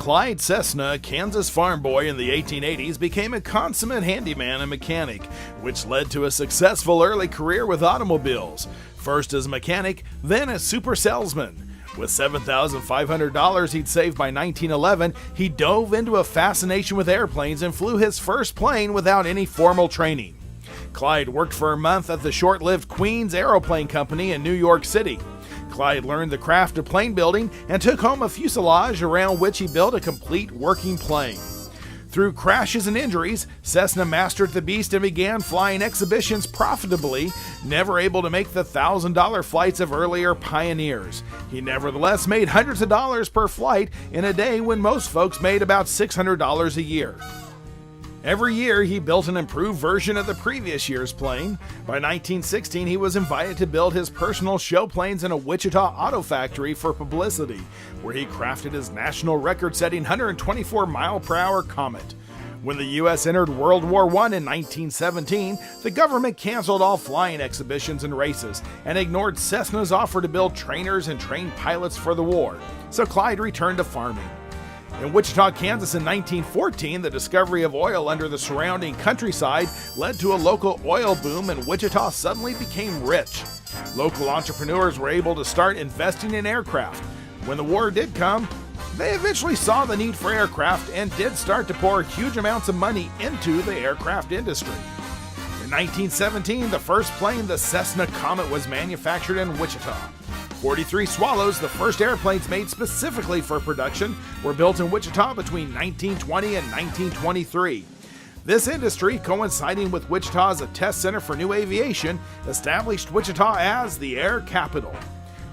Clyde Cessna, a Kansas farm boy in the 1880s, became a consummate handyman and mechanic, which led to a successful early career with automobiles. First as a mechanic, then as super salesman. With $7,500 he'd saved by 1911, he dove into a fascination with airplanes and flew his first plane without any formal training. Clyde worked for a month at the short-lived Queens Aeroplane Company in New York City. Clyde learned the craft of plane building and took home a fuselage around which he built a complete working plane. Through crashes and injuries, Cessna mastered the beast and began flying exhibitions profitably, never able to make the $1,000 flights of earlier pioneers. He nevertheless made hundreds of dollars per flight in a day when most folks made about $600 a year. Every year, he built an improved version of the previous year's plane. By 1916, he was invited to build his personal show planes in a Wichita auto factory for publicity, where he crafted his national record-setting 124-mile-per-hour Comet. When the U.S. entered World War I in 1917, the government canceled all flying exhibitions and races and ignored Cessna's offer to build trainers and train pilots for the war, so Clyde returned to farming. In Wichita, Kansas in 1914, the discovery of oil under the surrounding countryside led to a local oil boom and Wichita suddenly became rich. Local entrepreneurs were able to start investing in aircraft. When the war did come, they eventually saw the need for aircraft and did start to pour huge amounts of money into the aircraft industry. In 1917, the first plane, the Cessna Comet, was manufactured in Wichita. 43 Swallows, the first airplanes made specifically for production, were built in Wichita between 1920 and 1923. This industry, coinciding with Wichita as a test center for new aviation, established Wichita as the air capital.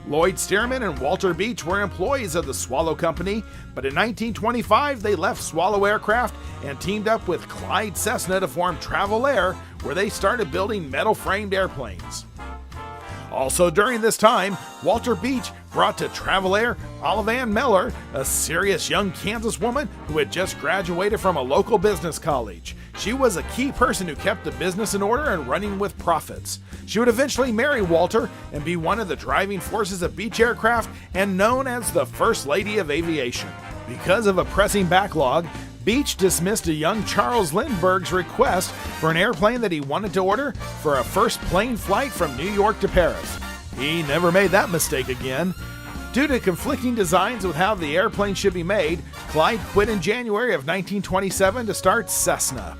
Lloyd Stearman and Walter Beech were employees of the Swallow Company, but in 1925 they left Swallow Aircraft and teamed up with Clyde Cessna to form Travel Air, where they started building metal-framed airplanes. Also during this time, Walter Beech brought to Travel Air Olive Ann Miller, a serious young Kansas woman who had just graduated from a local business college. She was a key person who kept the business in order and running with profits. She would eventually marry Walter and be one of the driving forces of Beech Aircraft and known as the First Lady of Aviation. Because of a pressing backlog, Beech dismissed a young Charles Lindbergh's request for an airplane that he wanted to order for a first plane flight from New York to Paris. He never made that mistake again. Due to conflicting designs with how the airplane should be made, Clyde quit in January of 1927 to start Cessna.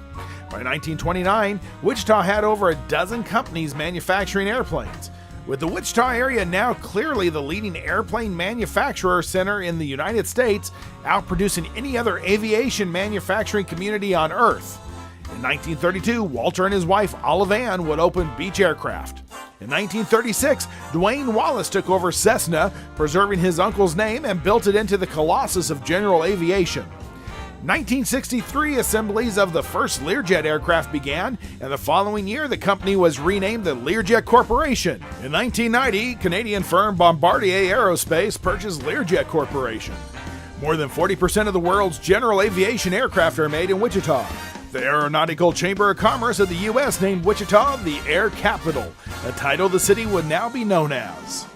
By 1929, Wichita had over a dozen companies manufacturing airplanes. With the Wichita area now clearly the leading airplane manufacturer center in the United States, outproducing any other aviation manufacturing community on Earth. In 1932, Walter and his wife Olive Ann would open Beech Aircraft. In 1936, Dwayne Wallace took over Cessna, preserving his uncle's name, and built it into the colossus of general aviation. 1963, assemblies of the first Learjet aircraft began, and the following year the company was renamed the Learjet Corporation. In 1990, Canadian firm Bombardier Aerospace purchased Learjet Corporation. More than 40% of the world's general aviation aircraft are made in Wichita. The Aeronautical Chamber of Commerce of the U.S. named Wichita the Air Capital, a title the city would now be known as.